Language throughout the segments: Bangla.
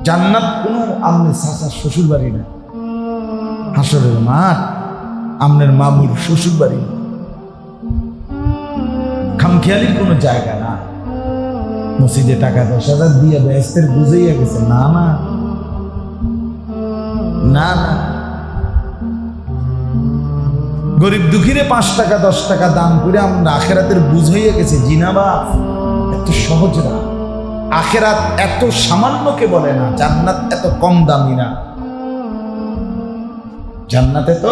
জান্নাত কোনো আমনের চাচার শ্বশুর বাড়ি না, হাসরের মাঠ আমনের মামুর শ্বশুর বাড়ি না, খামখেয়ালির কোনো জায়গা না। মসজিদে টাকা 10,000 দিয়ে বেহেশতের বুঝাইয়া গেছে, না না না না। গরিব দুঃখীরে 5 টাকা 10 টাকা দান করে আমরা আখেরাতের বুঝাইয়া গেছে, জিনাবা এত সহজ না। আখেরাত এত সামান্যকে বলে না, জান্নাত এত কম দামি না, জান্নাত এত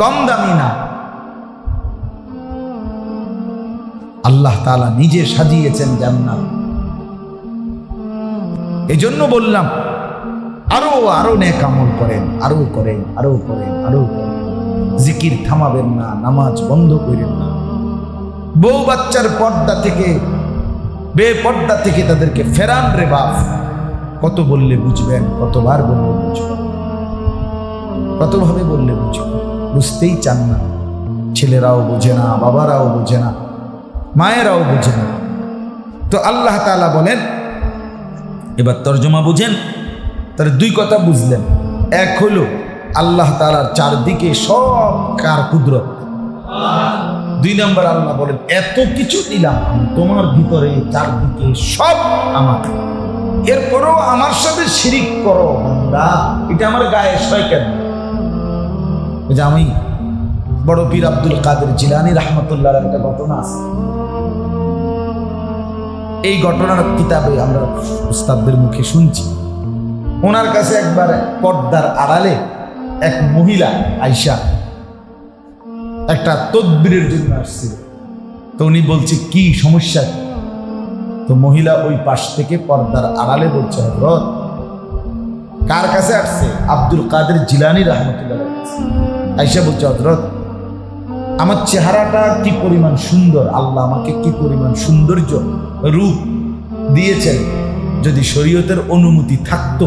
কম দামি না। আল্লাহ তাআলা নিজে সাজিয়েছেন জান্নাত। এজন্য বললাম আরো আরো নেক আমল করেন, আরো করেন, আরো করেন, আরো করেন। জিকির থামাবেন না, নামাজ বন্ধ করেন না। বউ বাচ্চার পর্দা থেকে, বেপর্দা থেকে তাদেরকে ফেরান রে বাপ। কত বললে বুঝবেন, কতবার বললে বুঝবেন, কতভাবে বললে বুঝবেন? বুঝতেই চান না। ছেলেরাও বোঝে না, বাবারাও বোঝে না, মায়েরাও বোঝে না। তো আল্লাহ তাআলা বলেন, এবার তর্জমা বুঝেন। তার 2 কথা বুঝলেন। এক হলো আল্লাহ তাআলার চারদিকে সব কার কুদরত। 2 নম্বর আল্লাহ বলেন, এত কিছু দিলাম তোমার ভিতরে, চারদিকে সব আমার, এরপরও আমার সাথে শিরিক করো বান্দা। এটা আমার গায়ে সয় কেন? যে আমি বড় পীর আব্দুল কাদের জিলানী রাহমাতুল্লাহ আলাইহির একটা ঘটনা আছে। এই ঘটনার কিতাবে আমরা উস্তাদদের মুখে শুনছি। ওনার কাছে একবার পর্দার আড়ালে এক মহিলা আয়েশা একটা তদবিরের জন্য আসছিল। তো উনি বলছে, কি সমস্যা? তো মহিলা ওই পাশ থেকে পর্দার আড়ালে বলছে, হযরত কার কাছে আসছে? আব্দুল কাদের জিলানী রাহমাতুল্লাহ আলাইহির কাছে। আয়েশা বলছে, হযরত আমার চেহারাটা কি পরিমাণ সুন্দর, আল্লাহ আমাকে কি পরিমাণ সৌন্দর্য রূপ দিয়েছেন, যদি শরীয়তের অনুমতি থাকতো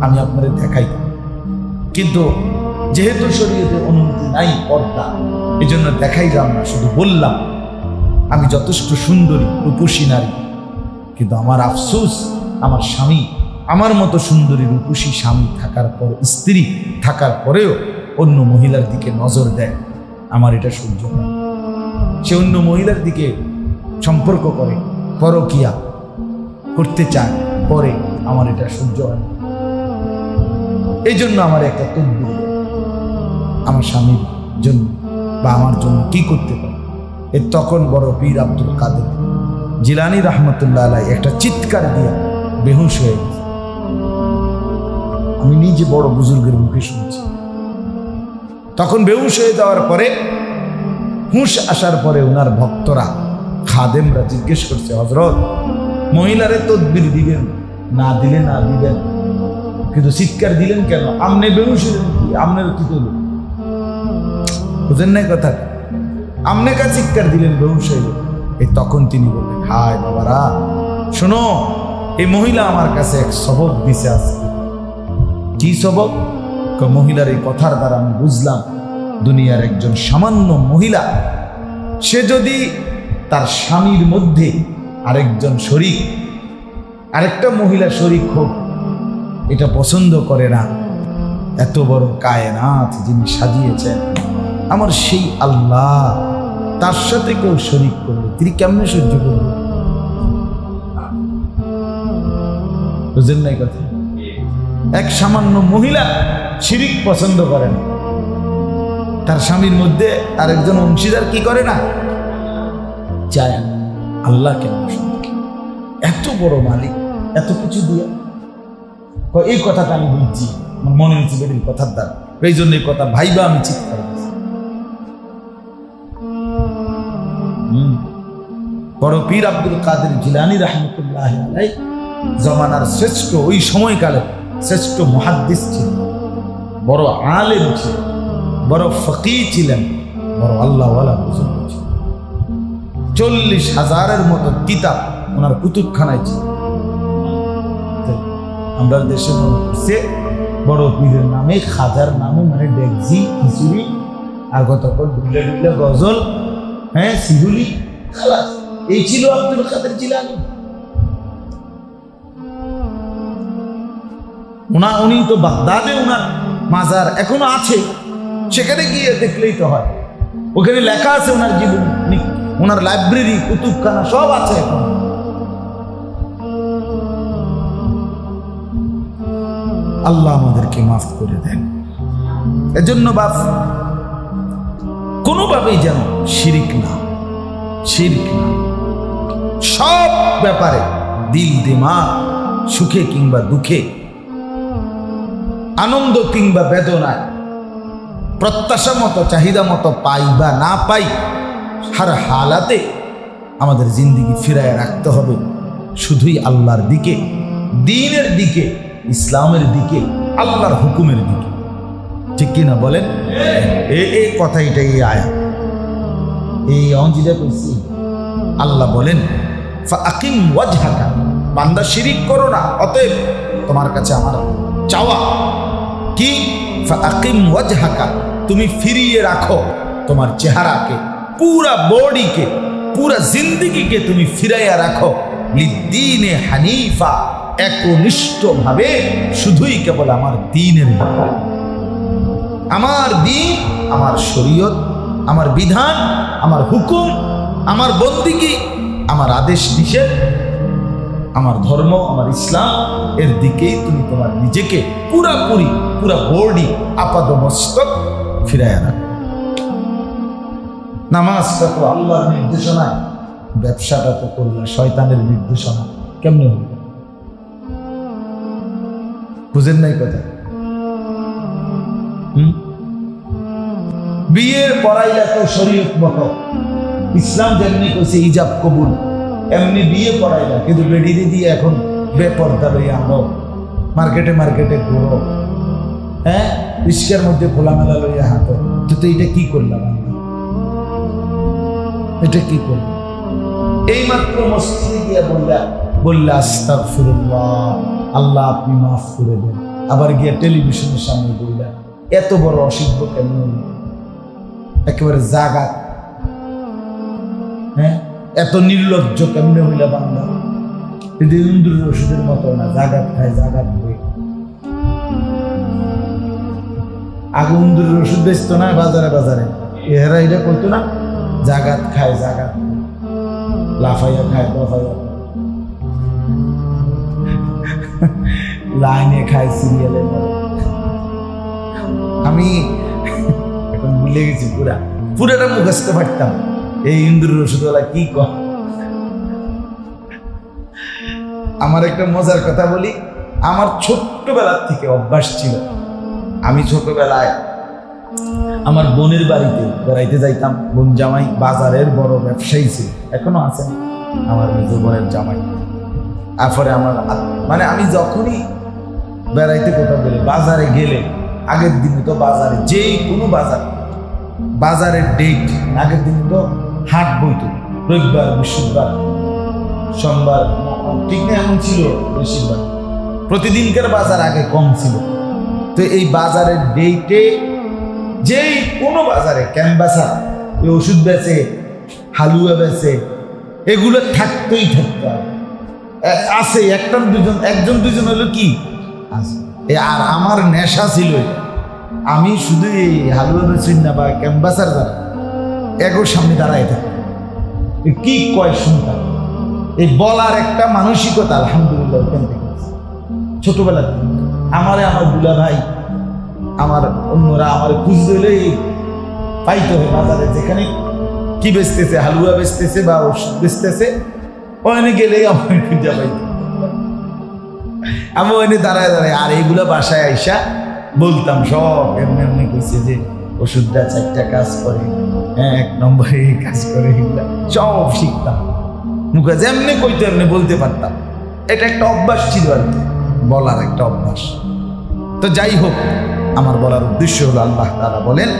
আমি আপনাদের দেখাইতাম, কিন্তু যেহেতু শরীয়তের অনুমতি নাই, পর্দা, এই জন্য দেখাইলাম না, শুধু বললাম আমি যথেষ্ট সুন্দরী রূপসী নারী। কিন্তু আমার আফসোস, আমার স্বামী আমার মতো সুন্দরী রূপসী স্বামী থাকার পর, স্ত্রী থাকার পরেও অন্য মহিলার দিকে নজর দেয়। আমার এটা সহ্য হয়। সে অন্য মহিলার দিকে সম্পর্ক করে, পরকিয়া করতে চায়, পরে আমার এটা সহ্য হয়। এই জন্য আমার একটা তদবির, আমার স্বামীর জন্য বা আমার জন্য কি করতে পারে। তখন বড় পীর আব্দুল কাদের জিলানী রাহমাতুল্লাহ আলাইহি একটা চিৎকার দিয়ে বেহুশ হয়ে গেছে। আমি নিজে বড় বুজুর্গের মুখে শুনছি। তখন বেহুশ হয়ে যাওয়ার পরে, হুঁশ আসার পরে ওনার ভক্তরা, খাদেমরা জিজ্ঞেস করছে, হযরত মহিলারে তদবির দিবেন, না দিলে না দিবেন, কিন্তু চিৎকার দিলেন কেন? আমনে বেহুশ হলেন কি? আমনের কি করল? বুঝেন নাই কথা? আমনে কা চিৎকার দিলেন, বেহুশ হইল। তখন তিনি বললেন, হায় বাবারা শোনো, এই মহিলা আমার কাছে এক সবক দিছে আছে। কি সবক? মহিলার এই কথার দ্বারা আমি বুঝলাম, দুনিয়ার একজন সামান্য মহিলা, সে যদি তার স্বামীর মধ্যে আরেকজন শরীক, আরেকটা মহিলা শরীক হোক, এটা পছন্দ করে না, এত বড় কায়নাত যিনি সাজিয়েছেন, আমার সেই আল্লাহ, তার সাথে কেউ শরীক করবে, তিনি কেমনে সহ্য করবে? বুঝলেন না এই কথা? এক সামান্য মহিলা শিরিক পছন্দ করে না, তার স্বামীর মধ্যে আরেকজন অংশীদার কি করে না, চায় না। আল্লাহ কেন? এত বড় মালিক, এত কিছু দিয়ে। এই কথাটা আমি বুঝছি, আমার মনে হচ্ছে বেরির কথার দ্বারা, এই জন্য এই কথা ভাইবা আমি চিৎকার করছি। বড় পীর আব্দুল কাদের জিলানী রাহমাতুল্লাহ আলাইহি জমানার শ্রেষ্ঠ, ওই সময়কালে শ্রেষ্ঠ মুহাদ্দিস ছিলেন, বড় আলেম ছিলেন, বড় ফকিহ ছিলেন, বড় আল্লাহওয়ালা বুজুর্গ ছিলেন। 40,000-এর মতো কিতাব ওনার কুতুবখানায় ছিল। আমরা দেশে মনে করছে বড় পীরের নামে, খাজার নামে, মানে ডেকজি, খিচুড়ি, আর কতক্ষণ ডুলে ডুলে গজল, হ্যাঁ সিহুলি, খালাস। এই ছিল আব্দুল কাদের জিলানী। উনি তো বাগদাদে উনার মাজার এখনো আছে, সেখানে গিয়ে দেখলেই তো হয়। ওখানে লেখা আছে ওনার জীবন, ওনার লাইব্রেরি, কুতুবখানা সব আছে এখন। আল্লাহ আমাদেরকে মাফ করে দেন। এজন্য বাপ কোনোভাবেই যেন শিরিক না, সব ব্যাপারে দিল দিমাগ, সুখে কিংবা দুঃখে, আনন্দ কিংবা বেদনায়, প্রত্যাশা মতো চাহিদা মতো পাই বা না পাই, হার হালাতে আমাদের জিন্দিগি ফিরায় রাখতে হবে শুধুই আল্লাহর দিকে, দ্বীনের দিকে, ইসলামের দিকে, আল্লাহর হুকুমের দিকে। ঠিক কিনা বলেন? এই কথা, এটাই আয়া, এই অঞ্জিটা কইছি। আল্লাহ বলেন ফাকিম ওয়াজহাকা, বান্দা শিরিক করো না, অতএব তোমার কাছে আমার চাওয়া কি, ফাকিম ওয়াজহাকা, তুমি ফিরিয়ে রাখো তোমার চেহারাকে, পুরা বডিকে, পুরা জিন্দেগিকে তুমি ফিরাইয়া রাখো লিদ্দীনে হানিফা, একনিষ্ঠভাবে শুধুই কেবল আমার দ্বীনের দিকে। আমার দ্বীন, আমার শরীয়ত, আমার বিধান, আমার হুকুম, আমার বন্দিগি, আমার আদেশ নিষেধ, আমার ধর্ম, আমার ইসলাম, এর দিকেই তুমি তোমার নিজেকে পুরাপুরি, পুরা বডি, আপাদ মস্তক ফিরাইয়া রাখো। নামাজটা তো আল্লাহর নির্দেশনায়, ব্যবসাটা তো করলে শয়তানের নির্দেশনা, কেমনে হবে? বুঝেন নাই কথা? বিয়ে পড়াইলা তো শরীয়ত মতো, ইসলাম যেমনি কইছে ইজাব কবুল, এমনি বিয়ে পড়াইলা, কিন্তু বেডিরে দিয়ে এখন বেপর্দা লইয়া আনো, মার্কেটে ঘুরো, হ্যাঁ, রিস্কার মধ্যে খোলামেলা লইয়া হাঁটো, তো এটা কি করলাম? এটা কি করলাম? এইমাত্র মসজিদে গিয়া বললা আস্তাগফিরুল্লাহ, আল্লাহ আপনি মাফ করে দেন, আবার গিয়া টেলিভিশনের সামনে বললা, এত বড় অসিদ্ধ কেমন হইল? একেবারে জাগাত, হ্যাঁ, এত নির্লজ্জ কেমনে হইলা বান্দা? কিন্তু ইন্দুরের ওষুধের মতো না, জাগাত খায়, জাগাত বই। আগে ইন্দুরের ওষুধ বেচতো না বাজারে, এরা এটা করতো না, জাগাত খায়, জাগাত লাফাইয়া খায়, দফাইয়া লাইনে খায়, সিরিয়ালে। আমি এখন ভুলে গেছি, পুরাটা মুখস্থ পারতাম, এই ইন্দুরের ওষুধওয়ালা কি কর। আমার একটা মজার কথা বলি, আমার ছোট্টবেলার থেকে অভ্যাস ছিল, আমি ছোটবেলায় আমার বোনের বাড়িতে বেড়াইতে যাইতাম। বোন জামাই বাজারের বড় ব্যবসায়ী ছিল, এখনো আছেন আমার নিজ বোনের জামাই। তারপরে আমার মানে আমি যখনই বেড়াইতে কোথাও গেলে, বাজারে গেলে, আগের দিনে তো বাজারে, যেই কোনো বাজারের ডেট আগের দিনে তো হাট বইতো, রবিবার, বৃহস্পতিবার, সোমবার, ঠিক না, এমন ছিল বেশিরভাগ। প্রতিদিনকার বাজার আগে কম ছিল, তো এই বাজারের ডেটে যেই কোনো বাজারে ক্যানভাসা, ওই ওষুধ বেচে, হালুয়া বেচে, এগুলো থাকতেই থাকতে আছে, একজন দুজন হলো কি আছে। আর আমার নেশা ছিল, আমি শুধু এই হালুয়া বেচি না বা ক্যানভাসার যারা এগোর সামনে দাঁড়াই থাকতাম, কি কয় শুনতাম। এই বলার একটা মানসিকতা আলহামদুলিল্লাহ ওখান থেকে ছোটবেলা থেকে। আমার দুলা ভাই, আমার অন্যরা আমার খুঁজতে হলে পাইতে হয় বাজারে, যেখানে কি বেচতেছে, হালুয়া বেচতেছে বা ওষুধ বেচতেছে, ওখানে গেলেই আমার খুঁজা পাইতে। আমি ওখানে দাঁড়ায় আর এইগুলো বাসায় আইসা বলতাম সব, এমনি কইছে যে ওষুধটা 4টা কাজ করে, হ্যাঁ, 1 নম্বরে এই কাজ করে, এগুলা সব শিখতাম। মুখে যেমনি কইতো এমনি বলতে পারতাম। এটা একটা অভ্যাস ছিল আর কি, বলার একটা অভ্যাস। তো যাই হোক, আমার বলার উদ্দেশ্য হলো, আল্লাহ তাআলা বলেন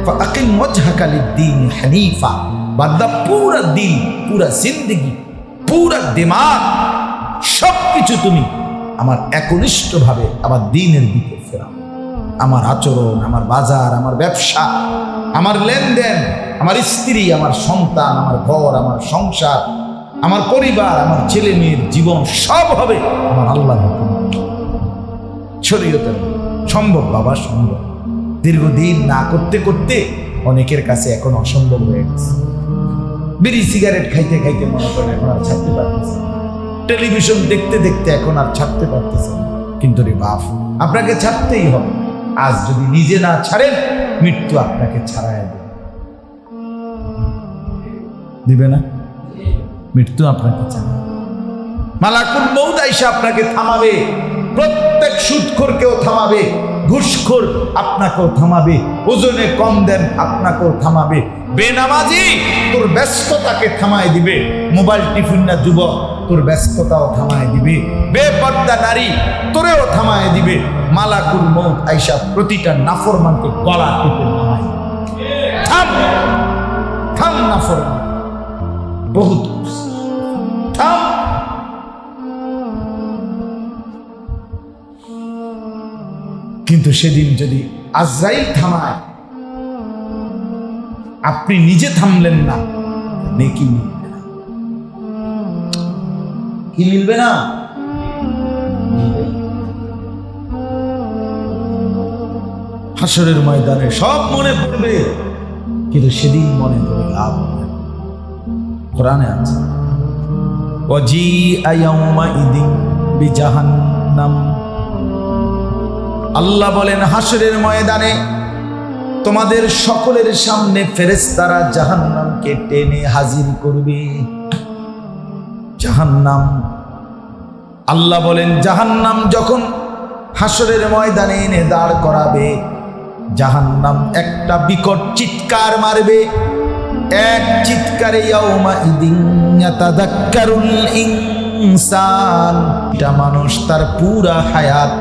ফাকিম ওয়াজহাকা লিদ্দীনি হানিফা, বান্দা পুরা দিন, পুরা জিন্দেগি, পুরা দিমাগ, সবকিছু তুমি আমার একনিষ্ঠভাবে আমার দ্বীনের দিকে ফেরাও। আমার আচরণ, আমার বাজার, আমার ব্যবসা, আমার লেনদেন, আমার স্ত্রী, আমার সন্তান, আমার ঘর, আমার সংসার, আমার পরিবার, আমার ছেলে মেয়ের জীবন, সব হবে আমার আল্লাহর হুকুম। শরীয়তের সম্ভব বাবা, সম্ভব। দীর্ঘদিন না করতে করতে অনেকের কাছে এখন অসম্ভব হয়ে গেছে। বিড়ি সিগারেট খাইতে খাইতে মনে করেন এখন আর ছাড়তে পারতেছে, টেলিভিশন দেখতে দেখতে এখন আর ছাড়তে পারতেছে। কিন্তু রে বাপ, আপনাকে ছাড়তেই হবে। আজ যদি নিজে না ছাড়েন, মৃত্যু আপনাকে ছাড়াই দিবে না? মৃত্যু আপনাকে ছাড়ায়, মালাকুল মউত আইসা আপনাকে থামাবে। প্রত্যেক সুদখোরকেও থামাবে, ঘুষখোর আপনাকেও থামাবে, ওজনে কম দেন আপনাকেও থামাবে, বেনামাজি তোর ব্যস্ততাকে থামায় দিবে, মোবাইল টিফিন না যুবক তোর ব্যস্ততাও থামায় দিবে, বেপর্দা নারী তোরেও থামায় দিবে। মালাকুল মউত আইসা প্রতিটা নাফরমানকে গলা টিপে নামায়, থাম থাম নাফরমান, বহুত থাম। কিন্তু সেদিন যদি আজরাইল থামায়, আপনি নিজে থামলেন না, নেকি মিলবে না। কি মিলবে না? হাসরের ময়দানে সব মনে পড়বে, কিন্তু সেদিন মনে পড়ে লাভ হবে। কোরআনে আছে ওয়াজিআ ইয়াউমাইদিন বিজাহান্নাম। আল্লাহ বলেন হাসরের ময়দানে তোমাদের সকলের সামনে ফেরেশতারা জাহান্নামকে টেনে হাজির করবে। জাহান্নাম, আল্লাহ বলেন জাহান্নাম যখন হাসরের ময়দানে এনে দাঁড় করাবে, জাহান্নাম একটা বিকট চিৎকার মারবে। এক চিৎকারে ইয়াউমাইদিন ইয়াতাযাক্কারুল ইনসান, এটা মানুষ তার পুরা হায়াত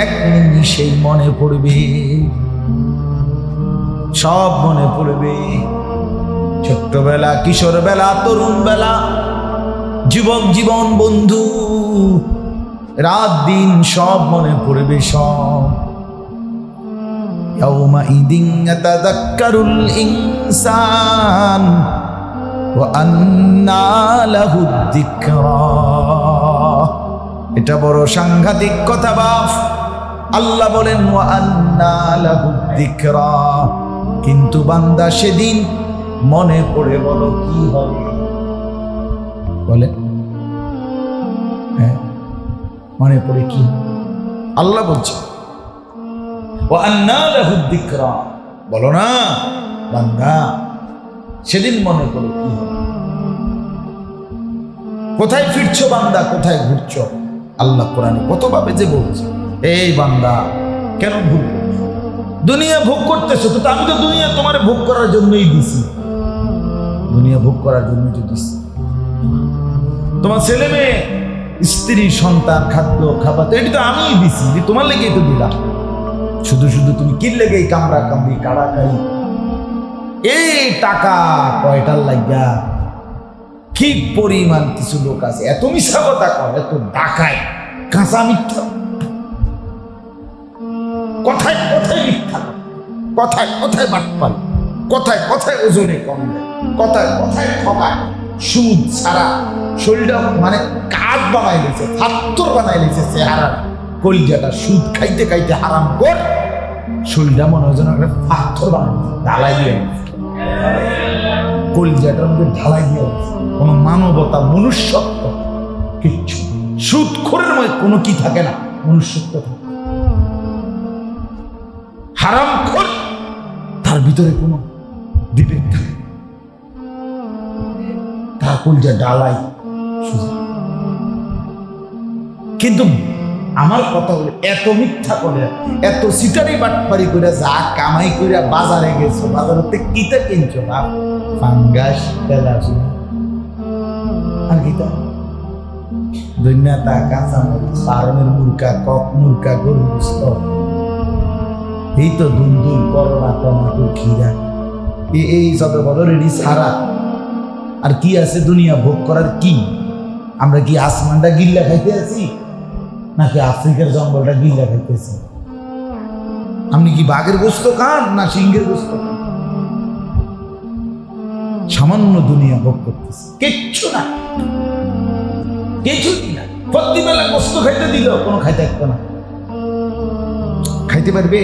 এক নিমিষেই মনে পড়বে, সব মনে পড়বে। ছোট্টবেলা, কিশোরবেলা, তরুণ বেলা, যুবক জীবন, বন্ধু, রাত দিন সব মনে পড়বে, সব। ইয়াউমাইদিন ইয়াতাযাক্কারুল ইনসান ওয়া আন্না লাহুদ যিকরা। এটা বড় সাংঘাতিক কথা বাপ। আল্লাহ বলেন ওয়া আন্না লাহুদ যিকরা, কিন্তু বান্দা সেদিন মনে পড়ে বলো কি হবে? বলে হ্যাঁ, মনে পড়ে কি? আল্লাহ বলছে ওয়া আন্না লাহুদ যিকরা, বলো না বান্দা সেদিন মনে পড়ে কি হবে? কোথায় ফিরছো বান্দা, কোথায় ঘুরছো? আল্লাহ কোরআনে কতভাবে যে বলছে, এই বান্দা কেন ভুল করছো? দুনিয়া ভোগ করতেছো তো, আমি তো দুনিয়া তোমার ভোগ করার জন্যই দিছি, দুনিয়া ভোগ করার জন্যই তো দিছি। তোমার ছেলে মেয়ে, স্ত্রী, সন্তান, খাদ্য, খাবার, এটা তো আমিই দিছি, তোমার লেগেই তো দিলাম। শুধু শুধু তুমি কি লেগেই কামড়া কামড়ি, কাড়াকাড়ি, এই টাকা কয়টার লাগা? কি পরিমাণ কিছু লোক আছে এত মিথ্যা কথা কয়, এত ডাকায়, কাঁচা মিথ্যা, কথায় কথায় মিথ্যা, কথায় কথায় বাটপাল, কথায় কথায় ওজনে কম দেয়, কথায় কথায় ঠকায়, সুদ ছাড়া শরীরটা মানে কাঠ বানাই লেছে, ফাত্তর বানাই লেছে চেহারা, কলিজাটা সুদ খাইতে খাইতে হারাম কর, শরীরটা মনে হয় যেন একটা পাথর বানাই ঢালাই দিয়ে, কলিজাটার মধ্যে ঢালাই দিয়ে, কোনো মানবতা, মনুষ্যত্ব কিচ্ছু। সুদখোরের মধ্যে কোনো কি থাকে না, মনুষ্যত্ব থাকে। হারামখোর, তার ভিতরে কোনো বিবেক থাকে, তার কলিজা ঢালাই। কিন্তু আমার কথা হলো, এত মিথ্যা করে, এত সিটারি বাটপারি করে, যা কামাই করে বাজারে গেছো, বাজারেতে কিতা কিনছো? বাপ ফাঙ্গাস, তেলাপি, আর কিতা দুনিয়াটা, কাঁচামরিচ, ফার্মের মুরগা, কক মুরগা, গরু গোস্ত, এই তো দুলদুল, করলা, টমাটো, খিরা, এই সব বদরেরই ছাড়া আর কি আছে দুনিয়া ভোগ করার? কি আমরা কি আসমানটা গিল্লা খাইতে আছি, নাকি আফ্রিকার জঙ্গলটা গিল্লা খাইতেছি? আপনি কি বাঘের গোস্ত খান না সিংহের গোস্ত খান? সামান্য দুনিয়া ভোগ করতেছে, কিচ্ছু না, কিছুই না। প্রতিবেলা গোস্ত খাইতে দিল, কোনো খাইতে থাকতো না। খাইতে পারবে?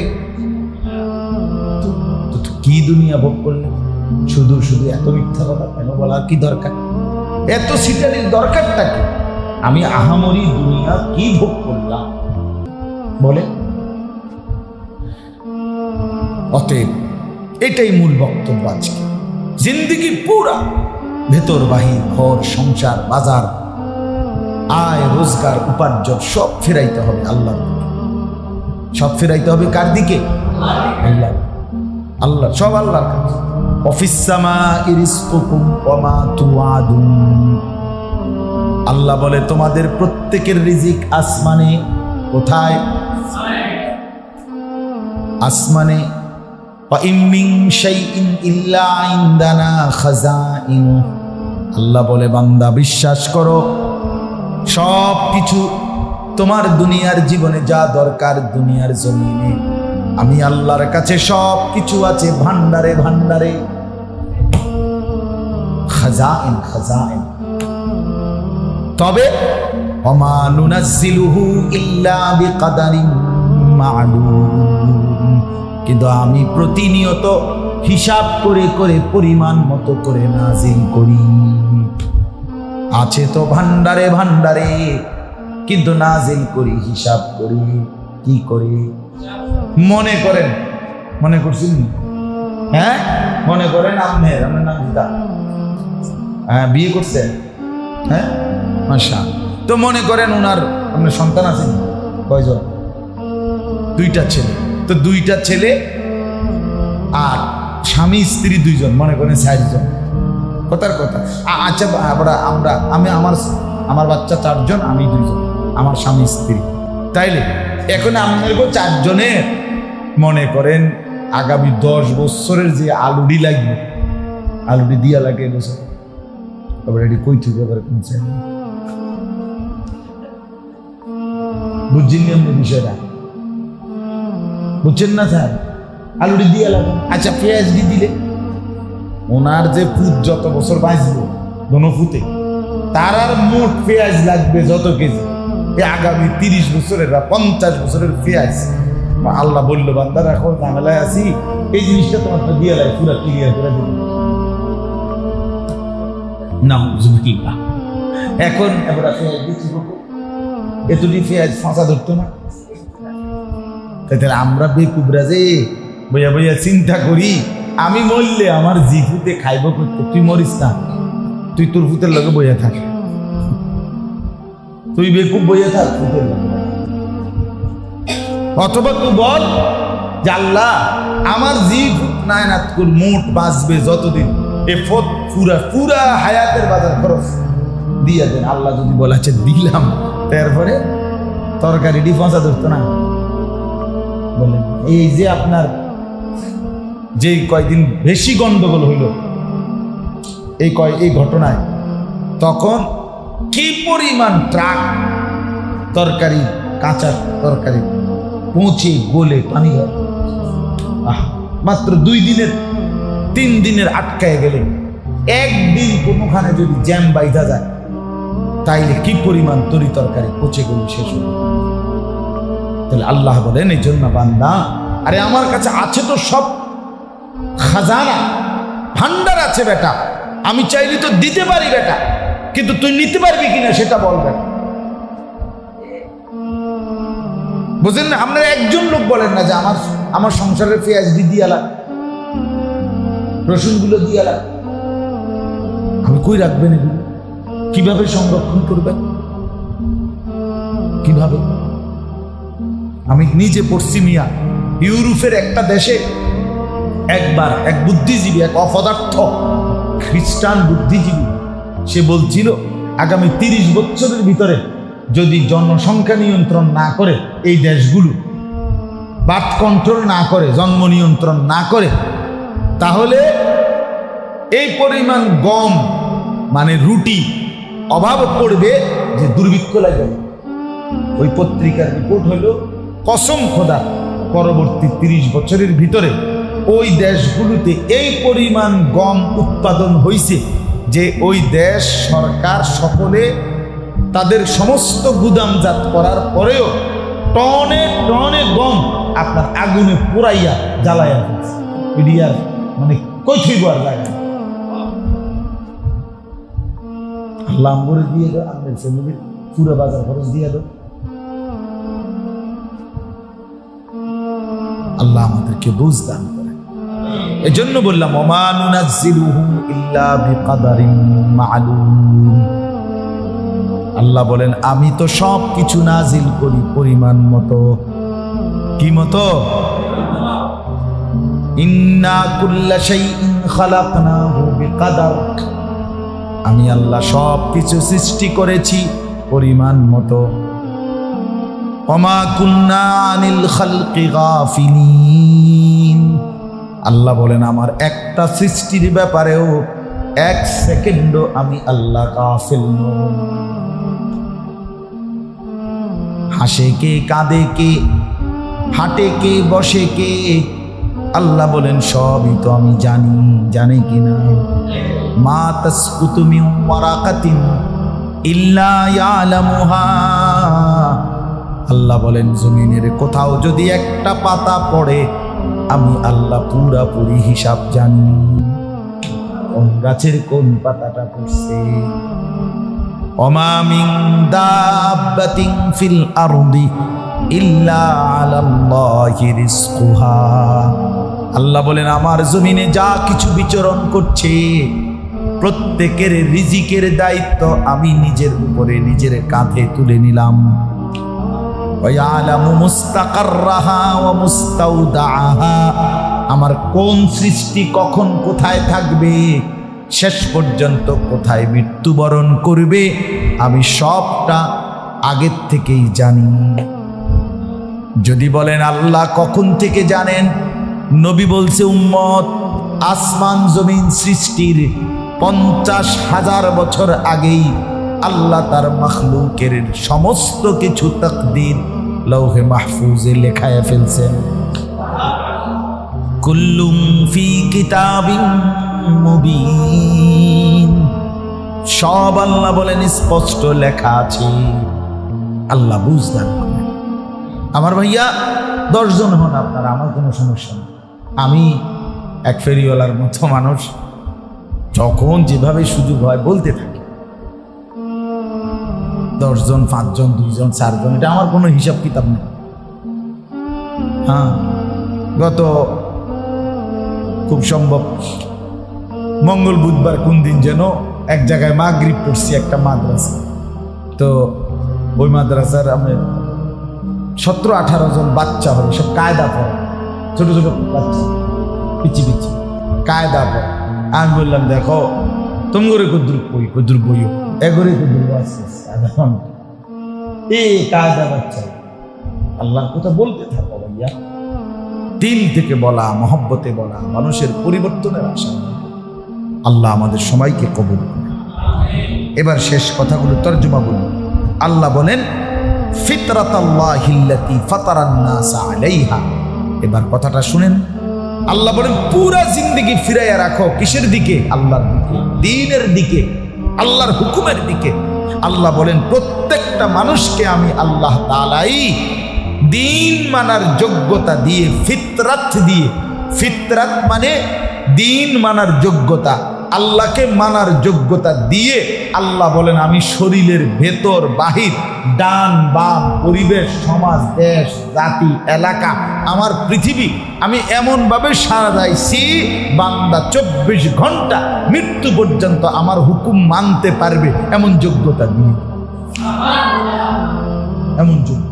তো কি দুনিয়া ভোগ করলে? শুধু শুধু এত মিথ্যা কথা কেন বলার কি দরকার? এত সিটারির দরকারটা কি? আমি আহামরি দুনিয়া কি ভোগ করলাম বলে? অতএব এটাই মূল বক্তব্য আজকে। জিন্দিগি পুরা ভেতর বাহির, ঘর সংসার বাজার, আয় রোজগার উপার্জন সব ফেরাইতে হবে আল্লাহর দিকে। সব ফেরাইতে হবে কার দিকে? আল্লাহ। আল্লাহ, সব আল্লাহর কাছে। অফিস সামাই রিজকুকুম ওয়া মা তুআদুন। আল্লাহ বলে তোমাদের প্রত্যেকের রিজিক আসমানে। কোথায়? আসমানে। ওয়া ইম মিন শাইইন ইল্লা ইনদানা খাযাইন। আল্লাহ বলে বান্দা বিশ্বাস করো, সব কিছু তোমার দুনিয়ার জীবনে যা দরকার দুনিয়ার জমিনে আমি আল্লাহর কাছে সব কিছু আছে ভান্ডারে ভান্ডারে। খাজাইন খাজাইন। তবে ওমা নুনাজ্জিলুহু ইল্লা বিকাদারিন মা'লুম। কিন্তু আমি প্রতিনিয়ত হিসাব করে করে পরিমাণ মতো করে নাজিল করি। আছে তো ভান্ডারে ভান্ডারে, কিন্তু নাজিল করি হিসাব করি। কি করি? মনে করেন, মনে করছেন? হ্যাঁ, মনে করেন আপনার নাম গীতা, হ্যাঁ বিয়ে করছেন, হ্যাঁ মাশা। তো মনে করেন ওনার আপনার সন্তান আছেন কয়জন? 2টা ছেলে। তো 2টা ছেলে আর স্বামী স্ত্রী 2জন, মনে করেন 4 জন। কথার কথা। আচ্ছা আমি আমার বাচ্চা 4 জন, আমি 2 জন, আমার স্বামী স্ত্রী। তাইলে এখন আপনাদেরকে 4 জনের মনে করেন আগামী 10 বছরের যে আলুডি লাগবে, আলুডি দিয়া লাগে বছর। তারপরে এটি কই থেকে আবার কমছে, বুঝছেন আপনি বিষয়টা? বুঝছেন না স্যার? আলুডি দিয়া লাগে। আচ্ছা পেঁয়াজ দিয়ে দিলে ওনার যে ফুট যত বছর বাঁচবে দোনো ফুটে, তার আর মোট পেঁয়াজ লাগবে যত কেজি, আগামী 30 বছরের বা 50 বছরের পেঁয়াজ। আল্লাহ বললো বান্দা এখন ঝামেলায় আছি, এই জিনিসটা তোমার দিয়ে লাগে পুরো ক্লিয়ার করে দিল না। এখন এবার পেঁয়াজ দিচ্ছি এতটি পেঁয়াজ ফাঁসা ধরতো না। তাহলে আমরা বেকুবরা যে বইয়া বইয়া চিন্তা করি আমি মরলে আমার জি ফুতে খাইব করতে, তুই মরিস না, তুই তোর ফুতের লগে বইয়া থাক, তুই বেকুব বইয়া থাক ফুতের লগে। অথবা তুই বল যে আল্লাহ আমার জি ফুত নাই না তোর মোট বাঁচবে যতদিন, এ ফত পুরা পুরা হায়াতের বাজার খরচ দিয়ে দেন। আল্লাহ যদি বলেছে দিলাম, তারপরে তরকারিটি পচা ধরতো না। বলেন এই যে আপনার যে কয়দিন বেশি গন্ডগোল হইল এই ঘটনায়, তখন কি পরিমাণ ট্রাক তরকারি, কাঁচা তরকারি পৌঁছে গলে পানি গেল। মাত্র 2 দিনের 3 দিনের আটকায় গেলে, একদিন কোনোখানে যদি জ্যাম বাইধা যায় তাইলে কি পরিমাণ তরি তরকারি পচে গেল শেষ হল। তাহলে আল্লাহ বলেন এই জন্য বান্দা, আরে আমার কাছে আছে তো সব খাজানা ভান্ডার আছে বেটা, আমি চাইলে তো দিতে পারি বেটা, কিন্তু তুই নিতে পারবি কিনা সেটা বলবেন। বুঝলেন না? আপনারা একজন লোক বলেন না যে আমার সংসারের পেঁয়াজ দিয়ালা, রসুনগুলো দিয়ালা, আমি কই রাখবেন এগুলো? কিভাবে সংরক্ষণ করবেন? কিভাবে? আমি নিজে পড়ছি মিয়া, ইউরোপের একটা দেশে একবার এক বুদ্ধিজীবী, এক অপদার্থ খ্রিস্টান বুদ্ধিজীবী, সে বলছিল আগামী 30 বছরের ভিতরে যদি জনসংখ্যা নিয়ন্ত্রণ না করে এই দেশগুলো, বার্থ কন্ট্রোল না করে, জন্ম নিয়ন্ত্রণ না করে, তাহলে এই পরিমাণ গম মানে রুটি অভাব পড়বে যে দুর্ভিক্ষ লাগবে। ওই পত্রিকার রিপোর্ট হলো কসম খোদা পরবর্তী 30 বছরের ভিতরে ওই দেশগুলোতে এই পরিমাণ গম উৎপাদন হয়েছে যে ওই দেশ সরকার সকলে তাদের সমস্ত গুদামজাত করার পরেও টনে টনে গম আপনার আগুনে পোড়াইয়া জ্বালাইয়া ফেলছে। ইডিয়ার মানে কই থইব আর জায়গা। আল্লাহ করে দিয়ে দাও, আমাদের ফ্যামিলির পুরো বাজার খরচ দিয়ে দাও। আল্লাহ আমাদেরকে বুঝ দান করে। এজন্য বললাম ওমা নুনাজ্জিলুহু ইল্লা বিকাদারিন মা'লুম। আল্লাহ বলেন আমি তো সব কিছু নাজিল করি পরিমাণ মতো। কি মতো? ইন্না কুল্লা শাইইন খালাকনাহু বিকাদার। আমি আল্লাহ সব কিছু সৃষ্টি করেছি পরিমাণ মতো। ওমা কুন্না আনিল খালকি গাফিলিন। আল্লাহ বলেন আমার একটা সৃষ্টির ব্যাপারেও এক সেকেন্ডও আমি আল্লাহ গাফিল নই। হাসে কে, কাঁদে কে, হাঁটে কে, বসে কে, আল্লাহ বলেন সবই তো আমি জানি। জানে কিনা? মা তাসকুতু মিন ওয়ারাকাতিন ইল্লা ইয়ালামুহা। আল্লাহ বলেন জমিনের কোথাও যদি একটা পাতা পড়ে আমি আল্লাহ পুরাপুরি হিসাব জানি। কোন গাছের কোন পাতাটা পড়ছে। ওমা মিন দাব্বাতিন ফিল আরদি ইল্লা আলাল্লাহি রিজকুহা। আল্লাহ বলেন আমার জমিনে যা কিছু বিচরণ করছে প্রত্যেকের রিজিকের দায়িত্ব আমি নিজের উপরে নিজের কাঁধে তুলে নিলাম। ওয়ায়ালামু মুস্তাকাররাহা ওয়া মুস্তাউদাআহা। আমার কোন সৃষ্টি কখন কোথায় থাকবে, শেষ পর্যন্ত কোথায় মৃত্যুবরণ করবে আমি সবটা আগের থেকেই জানি। যদি বলেন আল্লাহ কখন থেকে জানেন, নবী বলছে উম্মত আসমান জমিন সৃষ্টির 50,000 বছর আগেই আল্লাহ তার মাখলুকের সমস্ত কিছু তাকদীর লৌহে মাহফুজে লেখায় ফেলছেন। কুল্লুম ফি কিতাবিন মুবিন। সব আল্লাহ বলেন স্পষ্ট লেখা আছে। আল্লাহ বুঝদান করেন। আমার ভাইয়া 10 জন হন আপনারা, আমার কোনো সমস্যা নেই। আমি এক ফেরিওয়ালার মতো মানুষ, যখন যেভাবে সুযোগ হয় বলতে থাকি। 10 জন, 5 জন, 2 জন, 4 জন, এটা আমার কোনো হিসাব কিতাব নেই। হ্যাঁ, গত খুব সম্ভব মঙ্গল বুধবার কোন দিন যেন এক জায়গায় মাগরিব পড়ছি একটা মাদ্রাসা। তো ওই মাদ্রাসার আমি 17-18 জন বাচ্চা হবে, সব কায়দা পড়ে, ছোট ছোট বাচ্চা, পিচি পিচি কায়দা পড়ে। আমি বললাম দেখো তুমি করে কুদ্রুপ বইও এগরে কুদ্রুপ আছে এই কায়দা বাচ্চা। আল্লাহর কথা বলতে থাকো ভাইয়া, দিল থেকে বলা, মহব্বতে বলা, মানুষের পরিবর্তনের আশা। আল্লাহ আমাদের সবাইকে কবুল করে। এবার শেষ কথাগুলো তর্জমা বলি। আল্লাহ বলেন ফিতরাতাল্লাহিল্লাতী ফাতারান নাস আলাইহা। এবার কথাটা শুনেন। আল্লাহ বলেন পুরা জিন্দেগি ফিরাইয়া রাখো কিসের দিকে? আল্লাহর দিকে, দ্বীনের দিকে, আল্লাহর হুকুমের দিকে। আল্লাহ বলেন প্রত্যেকটা মানুষকে আমি আল্লাহ তাআলাই দ্বীন মানার যোগ্যতা দিয়ে, ফিতরাত দিয়ে, ফিতরাত মানে দ্বীন মানার যোগ্যতা, আল্লাহকে মানার যোগ্যতা দিয়ে আল্লাহ বলেন আমি শরীরের ভেতর বাহির, ডান বাম, পরিবেশ, সমাজ, দেশ, জাতি, এলাকা, আমার পৃথিবী আমি এমনভাবে সাজাইছি বান্দা 24 ঘন্টা মৃত্যু পর্যন্ত আমার হুকুম মানতে পারবে এমন যোগ্যতা দিয়ে। এমন যোগ্য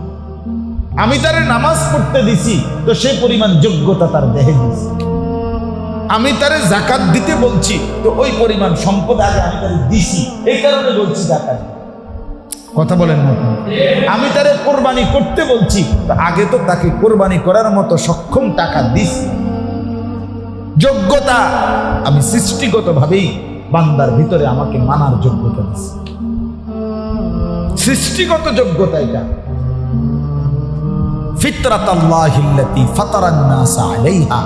আমি তারে নামাজ পড়তে দিছি তো সে পরিমাণ যোগ্যতা তার দেহে দিছি। আমি তারে যাকাত দিতে বলছি তো ওই পরিমাণ সম্পদ আগে আমি তারে দিছি, এই কারণে বলছি যাকাত। কথা বলেন না? আমি তারে কোরবানি করতে বলছি তো আগে তো তাকে কোরবানি করার মতো সক্ষম টাকা দিছি। যোগ্যতা আমি সৃষ্টিগতভাবেই বান্দার ভিতরে আমাকে মানার যোগ্যতা দিছি, সৃষ্টিগত যোগ্যতা এটা। ফিতরাতাল্লাহিল্লাতী ফাতারান নাস আলাইহা।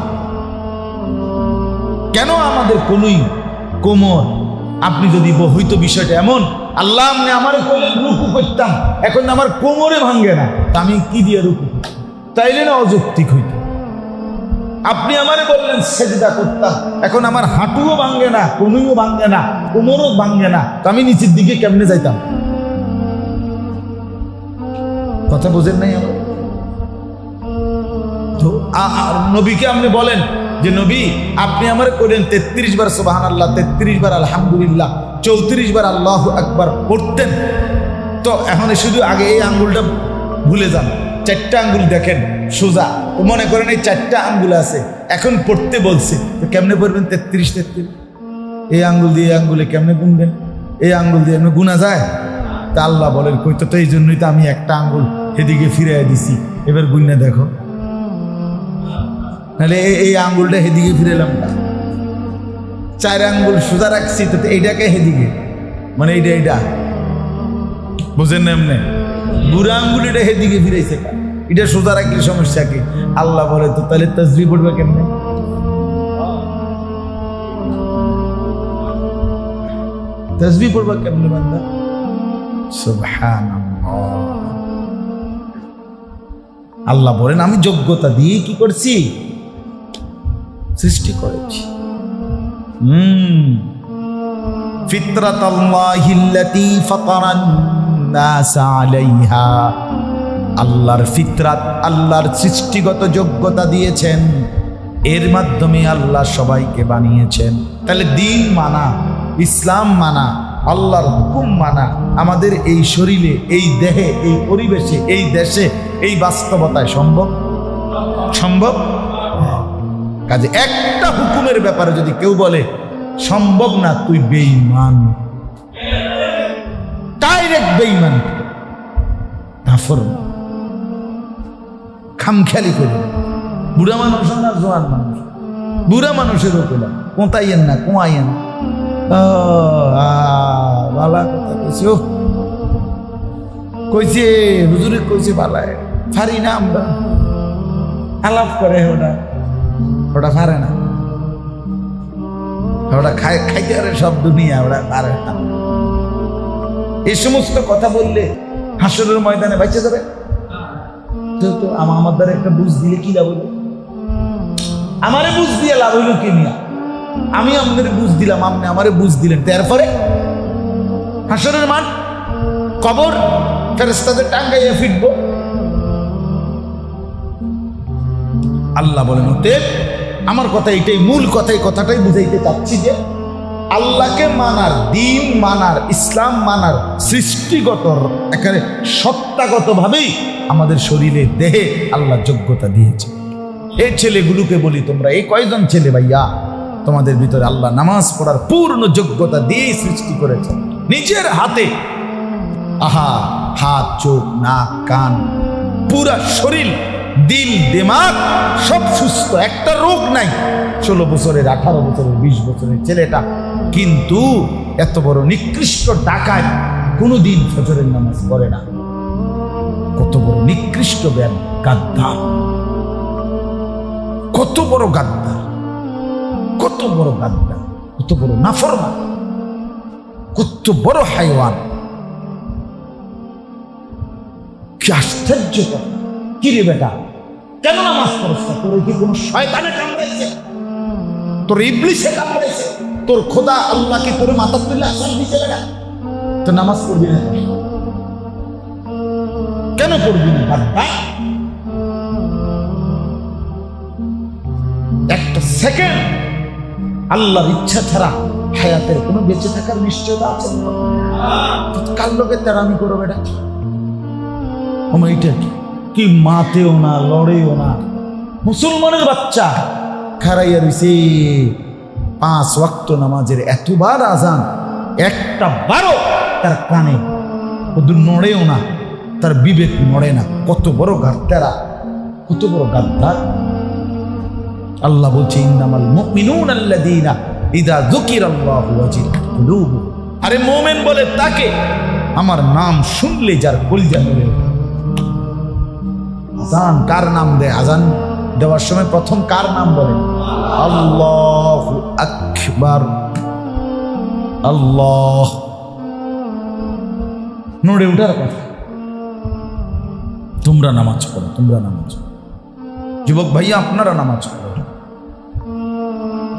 কেন আমাদের কোনোই কোমর, আপনি যদি হইতো বিষয়টা এমন আল্লাহ আপনি আমার কইলেন রুকু করতাম, এখন আমার কোমরে ভাঙ্গে না, তা আমি কি দিয়ে রুকু করতাম? তাইলে না অযৌক্তিক হইত। আপনি আমারে বললেন সেজদা করতাম, এখন আমার হাঁটুও ভাঙ্গে না, কনুইও ভাঙ্গে না, কোমরও ভাঙ্গে না, তো আমি নিচের দিকে কেমনে যাইতাম? কথা বোঝেন নাই আমার? তো নবীকে আপনি বলেন যে নবী আপনি আমার করেন 33 বার সুবহানাল্লাহ, 33 বার আলহামদুলিল্লাহ, 34 বার আল্লাহু আকবার পড়তেন। তো এখন শুধু আগে এই আঙ্গুলটা ভুলে যান, 4টা আঙ্গুল দেখেন সোজা, তো মনে করেন এই 4টা আঙ্গুল আছে, এখন পড়তে বলছে, তো কেমনে পড়বেন 33? এই আঙ্গুল দিয়ে আঙ্গুলে কেমনে গুনবেন? এই আঙ্গুল দিয়ে এমনি গুনা যায়? তা আল্লাহ বলেন কই, তো এই জন্যই তো আমি একটা আঙ্গুল এদিকে ফিরাই দিছি, এবার গুন্না দেখো। নাহলে এই আঙ্গুলটা হেদিকে ফিরেলাম না, 4 আঙ্গুল সোজা রাখছি, তো এইটাকে হেদিকে, মানে এইটা বুঝেন না? এমনি বুড়া আঙ্গুল এটা হেদিকে ফিরাইছে, এটা সোজা রাখলে সমস্যা কি? আল্লাহ বলে তো তাহলে তাসবিহ পড়বে কেমনে? তাসবিহ পড়বে কেমনে বান্দা? সুবহানাল্লাহ। আল্লাহ বলেন আমি যোগ্যতা দিয়ে কি করছি? সৃষ্টি করেছি। ফিতরাতাল্লাহিল্লাতী ফাতারান নাস আলাইহা, আল্লাহর ফিতরাত, আল্লাহর সৃষ্টিগত যোগ্যতা দিয়েছেন, এর মাধ্যমে আল্লাহ সবাইকে বানিয়েছেন। তাহলে দিন মানা, ইসলাম মানা, আল্লাহর হুকুম মানা আমাদের এই শরীরে, এই দেহে, এই পরিবেশে, এই দেশে, এই বাস্তবতায় সম্ভব? সম্ভব? কাজে একটা হুকুমের ব্যাপারে যদি কেউ বলে সম্ভব না, তুই বেঈমান, ডাইরেক্ট বেঈমান, নাফরমান, খামখেয়ালি করে। বুড়া মানুষ না জোয়ান মানুষ, বুড়া মানুষেরও পেলাম কোঁতাইয়েন না, কোঁয়াইয়েন। বালা কথা কইছে, কইছে হুজুরে কইছে বালায় ফারি না, আমরা আলাপ করে ওটা পারে না, ওটা খাইতে পারে সব দুনিয়া, ওরা পারে না। এই সমস্ত কথা বললে হাসরের ময়দানে বাঁচে যাবে তো? আমার দ্বারা একটা বুঝ দিলে কি লাভ হইল? আমারে বুঝ দিয়ে লাভ হইল কি নিয়া? আমি আপনাদের বুঝ দিলাম, আপনি আমারে বুঝ দিলেন, তারপরে হাসরের মাঠ, কবর, ফেরেশতাদের টাঙ্গাইয়া ফিরবো। আল্লাহ বলেন আমার কথা এইটাই, মূল কথাটাই বুঝাইতে চাচ্ছি যে আল্লাহকে মানার, দিন মানার, ইসলাম মানার সৃষ্টিগত একেবারে সত্তাগত ভাবেই আমাদের শরীরে, দেহে আল্লাহ যোগ্যতা দিয়েছে। এই ছেলেগুলোকে বলি, তোমরা এই কয়জন ছেলে ভাইয়া, তোমাদের ভিতরে আল্লাহ নামাজ পড়ার পূর্ণ যোগ্যতা দিয়েই সৃষ্টি করেছে নিজের হাতে। আহা, হাত, চোখ, নাক, কান, পুরা শরীর, দিল, দিমাগ সব সুস্থ, একটা রোগ নাই। 16 বছরের, 18 বছরের, 20 বছরের ছেলেটা কিন্তু এত বড় নিকৃষ্ট ডাকাত, কোনোদিন ফজরের নামাজ পড়ে না। কত বড় নিকৃষ্ট গাদ্দার, কত বড় গাদ্দার, কত বড় গাদ্দার, কত বড় নাফরমান, কত বড় হাইওয়ান। কি আশ্চর্য কথা! কি রে বেটা, কেন নামাজ পড়ছ না? তোর কি কোনো শয়তানে কামড়াইছে? তোর ইবলিসে কামড়াইছে? তোর খোদা আল্লাহ কি তোর মাথা তুলে আসান দিতে লাগা? তো নামাজ পড়বি না কেন? পড়বি না? একটা সেকেন্ড আল্লাহর ইচ্ছা ছাড়া হায়াতের কোনো বেঁচে থাকার নিশ্চয়তা আছে? কার লোকে তেরামি করো বেটা? এইটা কি মাতেও না, লড়েও না, মুসলমানের বাচ্চা খারাইয়া রইছে 5 ওয়াক্ত নামাজের এতবার আজান, একটা বারো তার কানে নড়েও না, তার বিবেক নড়ে না। কত বড় গাদ্দারা, কত বড় গাদ্দার! আল্লাহ বলছে ইন্নামাল মুমিনুনা আল্লাযীনা ইযা যুকিরাল্লাহু ওয়াজিলাত কুলুবুহুম। আরে মুমিন বলে তাকে আমার নাম শুনলে যার কলিজা নড়ে। আজান কার নাম দেয়? আজান দেওয়ার সময় প্রথম কার নাম বলে? আল্লাহু আকবার। আল্লাহ নড়ে উঠার কথা। তোমরা নামাজ পড়ো, তোমরা নামাজ পড়ো। যুবক ভাইয়া আপনারা নামাজ পড়ো।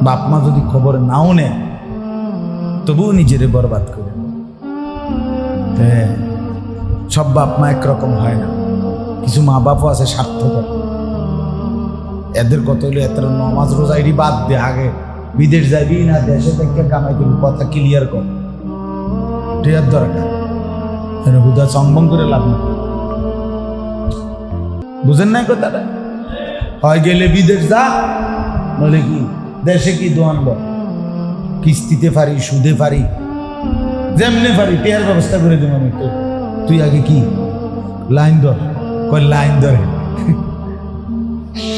বাপ মা যদি খবর নাও নেয় তবুও নিজেরে বরবাদ করে। সব বাপ মা একরকম হয় না, কিছু মা বাপও আছে স্বার্থপর। এদের কত হইলো এত নামাজ রোজাইরি বাদ দে, আগে বিদেশ যাবি না দেশে থেকে কামাই করবি, কথা ক্লিয়ার কর। টিয়ার দরকার হুদা চম্বন করে লাভ না। বুঝেন নাই কথাটা? হয় গেলে বিদেশ যা, নইলে কি দেশে কি দোয়ান বল, কিস্তিতে পারি, সুদে পারি, যেমনে পারি টিয়ার ব্যবস্থা করে দেব আমি। তো তুই আগে কি লাইন ধর, কয় লাইন ধরে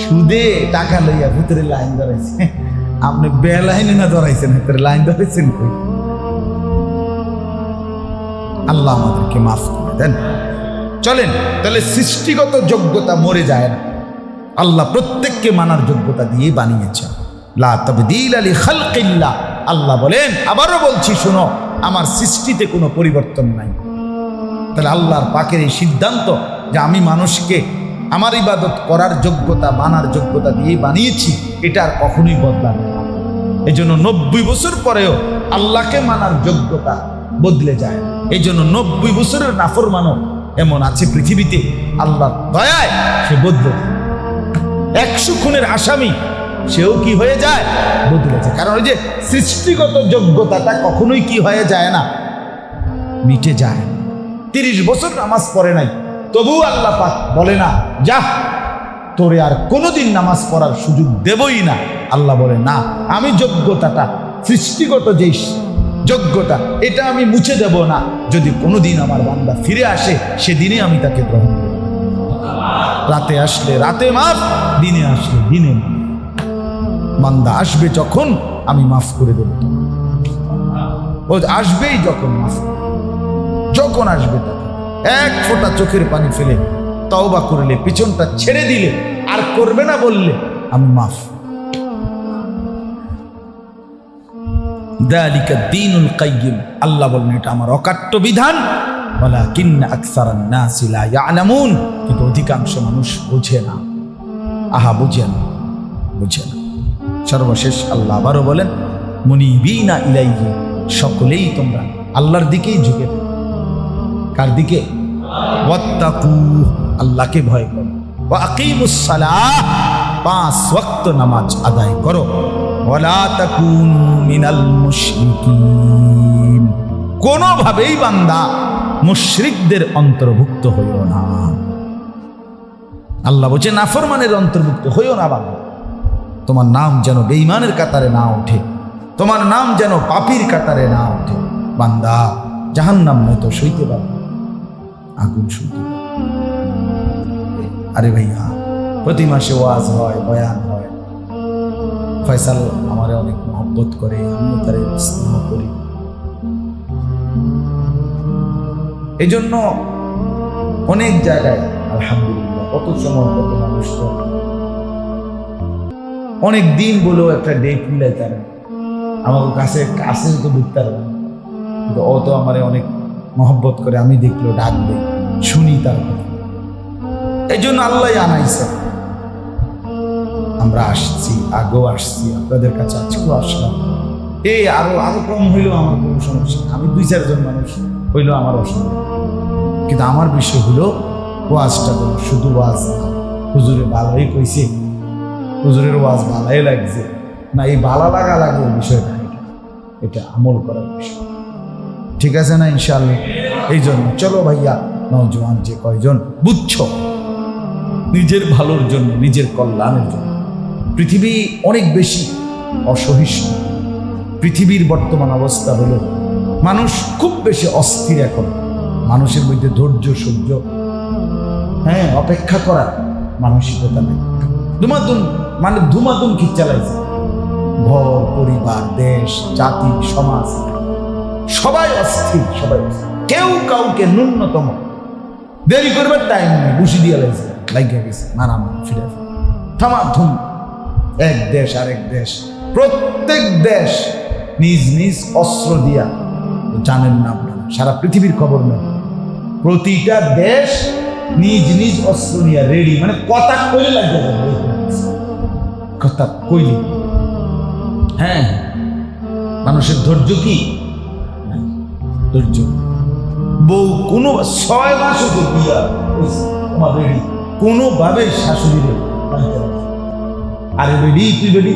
সুদে টাকা লইয়া ভিতরে লাইন ধরাইছে। আপনি বেলাইনে না ধরাইছেন, ভিতরে লাইন ধরাইছেন কই? আল্লাহ আমাদেরকে মাফ করে দেন। চলেন তাহলে সৃষ্টিগত যোগ্যতা মরে যায় না, আল্লাহ প্রত্যেককে মানার যোগ্যতা দিয়ে বানিয়েছেন। লা তাবদীলা লিখালকিল্লাহ, আল্লাহ বলেন, আবারও বলছি শুনো, আমার সৃষ্টিতে কোনো পরিবর্তন নাই। তাহলে আল্লাহর পাকের এই সিদ্ধান্ত যে আমি মানুষকে আমার ইবাদত করার যোগ্যতা, মানার যোগ্যতা দিয়ে বানিয়েছি, এটা আর কখনোই বদলাবে না। এই জন্য 90 বছর পরেও আল্লাহকে মানার যোগ্যতা বদলে যায়। এই জন্য 90 বছরের নাফরমানও এমন আছে পৃথিবীতে, আল্লাহর দয়ায় সে বদলে। 100 খুনের আসামি সেও কি হয়ে যায়? বদলে যায়। কারণ ওই যে সৃষ্টিগত যোগ্যতাটা কখনোই কি হয়ে যায় না, মিটে যায়। 30 বছর নামাজ পড়ে নাই, তবু আল্লাহ পাক বলে না যা তোরে আর কোনোদিন নামাজ পড়ার সুযোগ দেবই না। আল্লাহ বলে না, আমি যোগ্যতাটা, সৃষ্টিগত যে যোগ্যতা, এটা আমি মুছে দেব না। যদি কোনোদিন আমার বান্দা ফিরে আসে, সেদিনে আমি তাকে গ্রহণ করব। রাতে আসলে রাতে মাফ, দিনে আসলে দিনে মাফ। বান্দা আসবে যখন আমি মাফ করে দেব, ও আসবেই যখন মাফ, যখন আসবে তখন এক ফোঁটা চোখের পানি ফেলে তওবা করলে, পিছনটা ছেড়ে দিলে, আর করবে না বললে আমি মাফ। যালিকা দ্বীনুল কাইয়্যিম, আল্লাহ বলেন এটা আমার অকাট্য বিধান। ওয়ালাকিন্না আকসারান নাসি লা ইয়ালামুন, কিন্তু অধিকাংশ মানুষ বোঝে না। আহা বুঝে না, বুঝে না। সর্বশেষ আল্লাহ আবারও বলেন, মুনিবিনা ইলাইহি, সকলেই তোমরা আল্লাহর দিকেই ঝুঁকে। কার দিকে? ওয়াত্তাকু, আল্লাহকে ভয় করো। ওয়া আকিমুস সালাহ, 5 ওয়াক্ত নামাজ আদায় করো। ওয়ালা তাকুনু মিনাল মুশরিকিন, কোনোভাবেই বান্দা মুশরিকদের অন্তর্ভুক্ত হইও না। আল্লাহ বলছে নাফরমানের অন্তর্ভুক্ত হইও না বান্দা। তোমার নাম যেন বেঈমানের কাতারে না ওঠে, তোমার নাম যেন পাপীর কাতারে না ওঠে। বান্দা জাহান্নাম নয়তো সইতে পারবে, আগুন সইতে পারবে। আরে ভাইয়া, প্রতি মাসে ওয়াজ হয়, বয়ান হয়। ফয়সাল আমারে অনেক মহব্বত করে, আমিও তার স্নেহ করি। এই জন্য অনেক জায়গায় আলহামদুলিল্লাহ, কত সময় কত মানুষ তো অনেক দিন বলেও একটা ডেট মিলাই তারা আমার কাছে কাছে তো বুঝতে পারে না, কিন্তু ও তো আমারে অনেক মহব্বত করে, আমি দেখলো ডাক দেই, শুনি তার কথা। এই জন্য আল্লাহ আনাইছে, আমরা আসছি, আগেও আসছি, আপনাদের কাছে আজকেও আসলাম। এই আরো আরো কম হইলেও আমার কোনো সমস্যা, আমি 2-4 জন মানুষ হইলেও আমার অসুবিধা। কিন্তু আমার বিষয় হলো ওয়াজটা তো শুধু ওয়াজ না, হুজুরে ভালোই কইছে, হুজুরের ওয়াজ ভালোই লাগছে না, এই ভালো লাগা লাগে বিষয়টা, এটা আমল করার বিষয়। ঠিক আছে না ইনশাআল্লাহ? এই জন্য চলো ভাইয়া, নওজোয়ান যে কয়জন বুঝছো, নিজের ভালোর জন্য, নিজের কল্যাণের জন্য। পৃথিবী অনেক বেশি অসহিষ্ণু। পৃথিবীর বর্তমান অবস্থা হলো মানুষ খুব বেশি অস্থির। এখন মানুষের মধ্যে ধৈর্য, সহ্য, অপেক্ষা করার মানসিকতা নেই। ধুমাধুম কি চালাইছে, ঘর, পরিবার, দেশ, জাতি, সমাজ, সবাই অস্থির, সবাই অস্থির। কেউ কাউকে ন্যূনতম দেরি করবার টাইম নেই, বুঝি দিয়া লাগছে, লাগিয়ে গেছে মারামারি, ফিরে থামাধুম। এক দেশ আরেক দেশ, প্রত্যেক দেশ নিজ নিজ অস্ত্র দিয়া, জানেন না আপনারা, সারা পৃথিবীর খবর নেই। প্রতিটা দেশ নিজ নিজ অস্ত্র নিয়ে রেডি, মানে কথা কইলে লাগবে, কথা কইলে। হ্যাঁ, মানুষের ধৈর্য কি? ধৈর্য। বউ কোনো 6 মাস হতো বিয়া তোমার রেডি, কোনোভাবে শাশুড়ি আরে বেডি তুই বেডি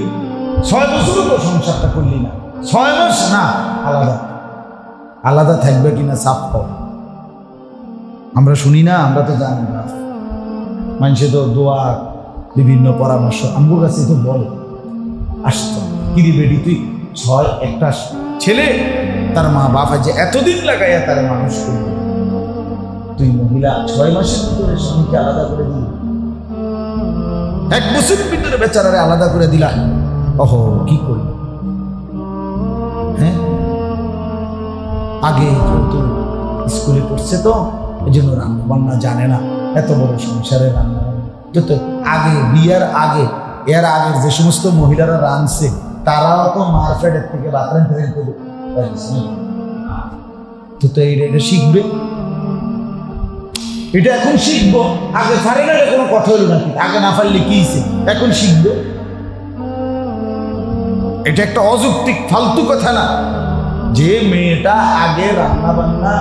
6 বছর তো সংসারটা করলি না, 6 মাস না, আলাদা আলাদা থাকবে কিনা সাফ কর। আমরা শুনি না, আমরা তো জানি না, মানুষে তো দোয়া বিভিন্ন পরামর্শ আমার কাছে তো বলে আসতো, কিরি বেডি তুই 6 একটা ছেলে তার মা বাবা যে এতদিন লাগাইয়া তার মানুষ করবে, তুই মহিলা 6 মাসের ভিতরে স্বামীকে আলাদা করে দিলি, 1 বছরের ভিতরে বেচারারে আলাদা করে দিলা। ওহো, কি করবো? হ্যাঁ, আগে তো স্কুলে পড়ছে তো এই জন্য রান্না বান্না জানে না, এত বড় সংসারে রান্না তো আগে বিয়ার আগে, এর আগের যে সমস্ত মহিলারা রাঁধছে তারাও তো মার্কেটের থেকে বাথরুম ট্রেন করে তো এটা শিখবে, এটা এখন শিখবো। আগে পারে না, কোনো কথা হলো নাকি? আগে না পারলে কি হয়েছে, এখন শিখবে। এটা একটা অযৌক্তিক ফালতু কথা না যে মেয়েটা আগে রান্না বান্না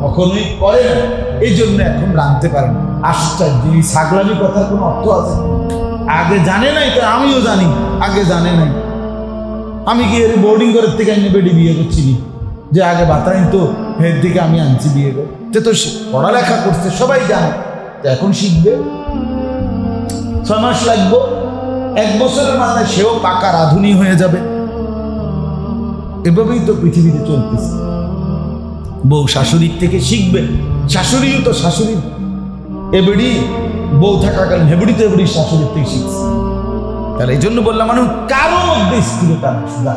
কখনোই করে না, এই জন্য এখন রাঁধতে পারে না। আশ্চর্য, এই ছাগলামি কথার কোনো অর্থ আছে? আগে জানে নাই তো, আমিও জানি আগে জানে নাই। আমি কি এর বোর্ডিং ঘরের থেকে আমি বেডি বিয়ে করছিলি যে আগে বাতাইন তো এর দিকে আমি আনছি বিয়ে করে, তো পড়ালেখা করছে সবাই জানে, তো এখন শিখবে। 6 মাস লাগবে, 1 বছরের মাথায় সেও পাকা রাঁধুনি হয়ে যাবে। এভাবেই তো পৃথিবীতে চলতেছে। বউ শাশুড়ির থেকে শিখবে, শাশুড়িও তো শাশুড়ি এবেড়ি বউ থাকাকালীন হেবড়ি তো এবেড়ি শাশুড়ির থেকে শিখছে। তাহলে এই জন্য বললাম, মানুষ কারো মধ্যে স্থিরতা না, সুদা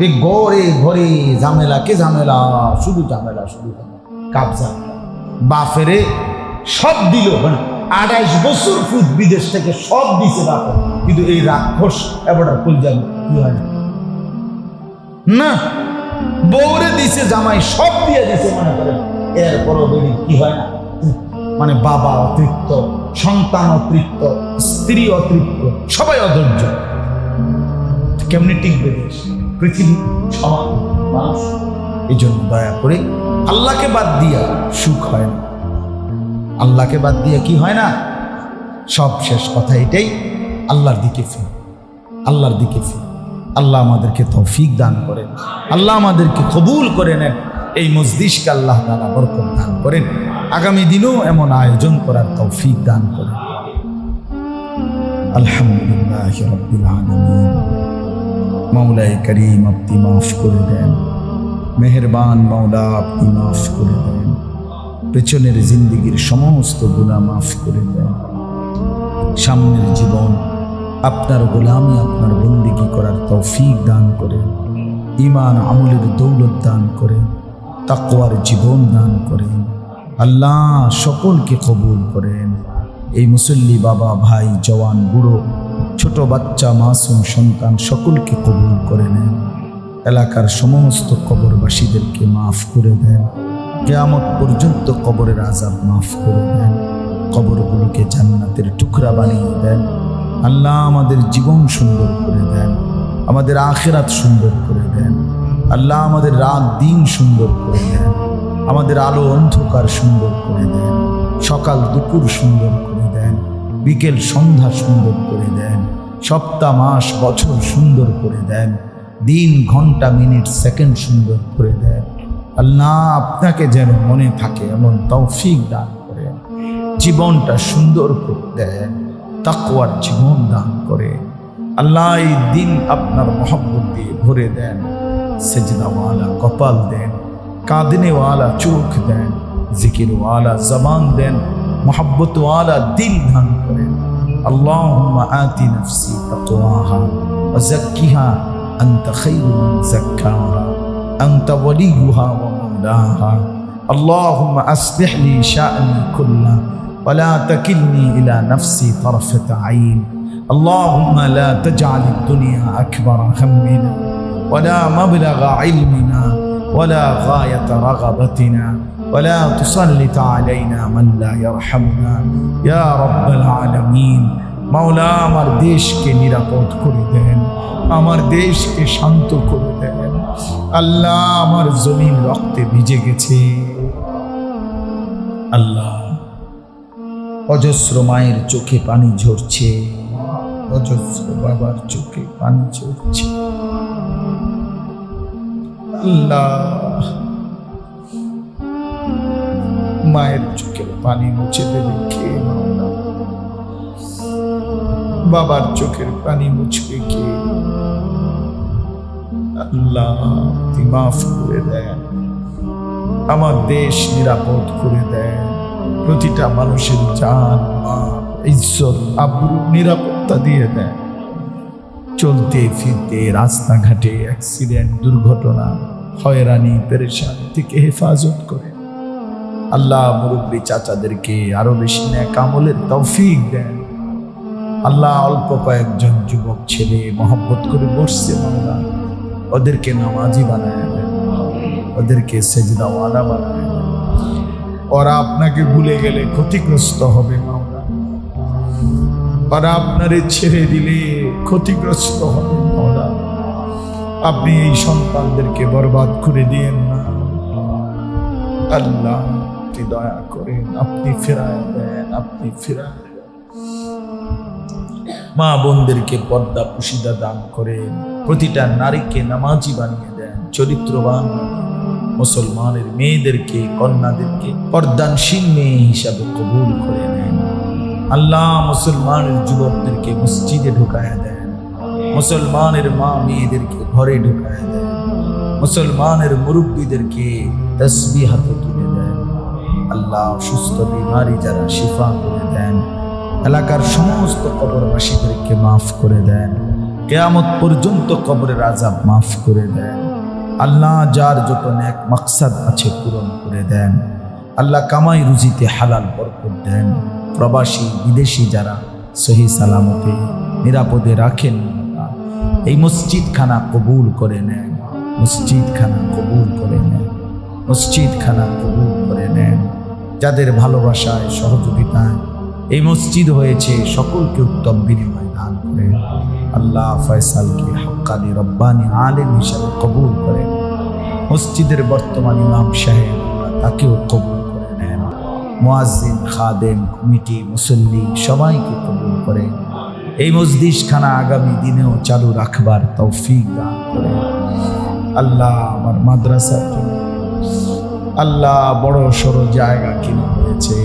এই ঘরে ঘরে ঝামেলা, কে ঝামেলা, শুধু ঝামেলা, শুধু কাবজা। বাপেরে সব দিল, মানে 28 বছর ফুট বিদেশ থেকে সব দিছে বাপের, কিন্তু এই রাক্ষস এবার কুল যাবে কি হয় না, বউরে দিছে জামাই, সব দিয়ে দিছে মনে করেন, এরপরও বেড়ি কি হয় না, মানে বাবা অতৃপ্ত, সন্তান অতৃপ্ত, স্ত্রী অতৃপ্ত, সবাই অধৈর্য। কেমনি টিকবে দেশ, পৃথিবী, সমাজ, মানুষ? এই জন্য দয়া করে আল্লাহকে বাদ দিয়া সুখ হয় না, আল্লাহকে বাদ দিয়া কি হয় না, সব শেষ কথা এটাই, আল্লাহর দিকে ফির, আল্লাহর দিকে ফির। আল্লাহ আমাদেরকে তৌফিক দান করেন, আল্লাহ আমাদেরকে কবুল করে নেন, এই মজলিসকে আল্লাহ তাআলা বরকত দান করেন, আগামী দিনেও এমন আয়োজন করার তৌফিক দান করেন। আলহামদুলিল্লাহি রাব্বিল আলামিন। মাওলায়ে করিম আপনি মাফ করে দেন, মেহেরবান মাওলা আপনি মাফ করে দেন, পেছনের জিন্দেগির সমস্ত গুনাহ মাফ করে দেন, সামনের জীবন আপনার গোলামি, আপনার বন্দেগী করার তৌফিক দান করেন, ঈমান আমলের দৌলত দান করেন, তাকওয়ার জীবন দান করেন। আল্লাহ সকলকে কবুল করেন। এই মুসল্লি বাবা, ভাই, জওয়ান, বুড়ো, ছোট বাচ্চা, মাসুম সন্তান সকলকে কবুল করে নেন। এলাকার সমস্ত কবরবাসীদেরকে মাফ করে দেন, কিয়ামত পর্যন্ত কবরের আযাব মাফ করে দেন, কবরগুলোকে জান্নাতের টুকরা বানিয়ে দেন। আল্লাহ আমাদের জীবন সুন্দর করে দেন, আমাদের আখিরাত সুন্দর করে দেন। আল্লাহ আমাদের রাত দিন সুন্দর করে দেন, আমাদের আলো অন্ধকার সুন্দর করে দেন, সকাল দুপুর সুন্দর করে দেন, বিকেল সন্ধ্যা সুন্দর করে দেন, সপ্তাহ মাস বছর সুন্দর করে দেন, দিন ঘন্টা মিনিট সেকেন্ড সুন্দর করে দেন। আল্লাহ আপনাকে যেন মনে থাকে এমন তৌফিক দান করেন, জীবনটা সুন্দর করে দেন, তাকওয়ার জীবন দান করে। আল্লাহ এই দিন আপনার মহব্বত দিয়ে ভরে দেন, সেজদাওয়ালা কপাল দেন, কাঁদনেওয়ালা চোখ দেন, জিকিরওয়ালা জবান দেন, মহব্বতওয়ালা দিল দান করেন। আল্লাহুম্মা আতি নফসি তাকওয়াহা ওয়া যাক্কিহা আনতা খায়রু মান যাক্কাহা আনতা ওয়ালিয়ুহা ওয়া মাওলাহা। আল্লাহুম্মা আসলিহ লি শা'নি কুল্লাহু ওয়া লা তাকিলনি ইলা নফসি তারফাত আইন। আল্লাহুম্মা লা তাজআল আদ-দুনিয়া আকবার হাম্মিনা ওয়া লা মাবলাগা ইলমিনা ওয়া লা গায়াতা রাগাবাতিনা ولا تسلط علينا من لا يرحمنا يا رب العالمين মাওলা আমার দেশকে নিরাপদ করে দেন, আমার দেশকে শান্ত করে দেন। আল্লাহ আমার জমিন রক্তে ভিজে গেছে। আল্লাহ অজস্র মায়ের চোখে পানি ঝরছে, অজস্র বাবার চোখে পানি ঝরছে। আল্লাহ মায়ের চোখের পানি মুছে দেবে কে? মাওলা বাবার চোখের পানি মুছবে কে? আল্লাহ তুই মাফ করে দেন, আমার দেশ নিরাপদ করে দেন, প্রতিটা মানুষের জান মাল ইজ্জত আবরু নিরাপত্তা দিয়ে দেন। চলতে ফিরতে রাস্তাঘাটে অ্যাক্সিডেন্ট দুর্ঘটনা হয়রানি পেরেশান থেকে হেফাজত করে। আল্লাহ মুরব্বী চাচাদেরকে আরো বেশি নেক আমলের তৌফিক দেন। আল্লাহ অল্প কয়েকজন যুবক ছেলে মহব্বত করে বসছে মাওলা, ওদেরকে নামাজি বানায় দেন, ওদেরকে সেজদাওয়ালা বানায় দেন। ওরা আপনাকে ভুলে গেলে ক্ষতিগ্রস্ত হবে মাওলা, ওরা আপনারে ছেড়ে দিলে ক্ষতিগ্রস্ত হবে মাওলা। আপনি এই সন্তানদেরকে বরবাদ করে দিয়েন না আল্লাহ, আপনি দয়া করেন, আপনি ফেরায় দেন, আপনি ফেরায় দেন। মা বোনদেরকে পর্দা পুশিদা দান করেন, প্রতিটা নারীকে নামাজি বানিয়ে দেন, চরিত্রবান মুসলমানের মেয়েদেরকে কন্যাদেরকে পর্দানশীল মেয়ে হিসাবে কবুল করে নেন। আল্লাহ মুসলমানের যুবকদেরকে মসজিদে ঢুকায় দেন, মুসলমানের মা মেয়েদেরকে ঘরে ঢুকায় দেন, মুসলমানের মুরব্বীদেরকে তাসবিহ হাতে তুলে দেন। আল্লাহ সুস্থ বিমারি যারা শিফা করে দেন, এলাকার সমস্ত কবরবাসীদেরকে মাফ করে দেন, কিয়ামত পর্যন্ত কবরের আযাব মাফ করে দেন। আল্লাহ যার যত নেক মাকসাদ আছে পূরণ করে দেন। আল্লাহ কামাই রুজিতে হালাল বরকত দেন। প্রবাসী বিদেশি যারা সহি সালামতে নিরাপদে রাখেন, এই মসজিদখানা কবুল করে নেন, মসজিদখানা কবুল করে নেন, মসজিদখানা কবুল করে নেন। যাদের ভালোবাসায় সহযোগিতায় এই মসজিদ হয়েছে সকলকে উত্তম বিনিময় দান করে আল্লাহ ফয়সালকে হক্কানি রব্বানি আলেম হিসাবে কবুল করেন। মসজিদের বর্তমান ইমাম সাহেব তাকেও কবুল করে নেন। মুয়াজ্জিন, খাদেম, কমিটি, মুসল্লি সবাইকে কবুল করেন। এই মসজিদখানা আগামী দিনেও চালু রাখবার তৌফিক দান করেন। আল্লাহ আমার মাদ্রাসার জন্য আল্লাহ বড় সড় জায়গা কিনা হয়েছে,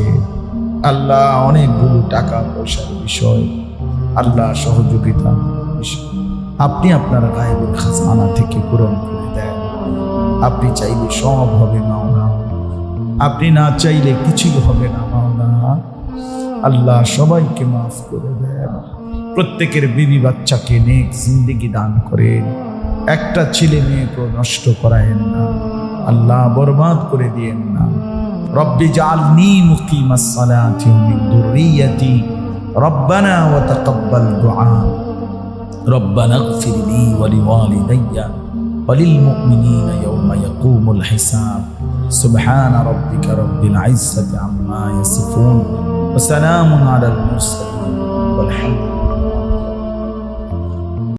আল্লাহ অনেকগুলো টাকা পয়সার বিষয়, আল্লাহ সহযোগিতা বিষয় আপনি আপনার গায়েবের খাজানা থেকে পূরণ করে দেন। আপনি চাইলে সব হবে মাওলা, আপনি না চাইলে কিছুই হবে না মাওলা। আল্লাহ সবাইকে মাফ করে দেন, প্রত্যেকের বিবি বাচ্চাকে নেক জিন্দেগি দান করেন। একটা ছেলে মেয়েকে নষ্ট করায়েন না আল্লাহ, বরবাদ করে দিয়েন না। রব্বি জাআলনি মুকিমাস সালাতি ওয়া মিন যুররিয়্যাতি রব্বানা ওয়া তাকাব্বাল দুআ রব্বানা ইগফির লি ওয়া লিওয়ালিদাইয়া ওয়া লিল মুমিনিনা ইয়াওমা ইয়াকুমুল হিসাব সুবহানা রাব্বিকা রাব্বিল ইজ্জাতি আম্মা ইয়াসিফুন ওয়া সালামুন আলাল মুরসালিন ওয়াল হামদুলিল্লাহি।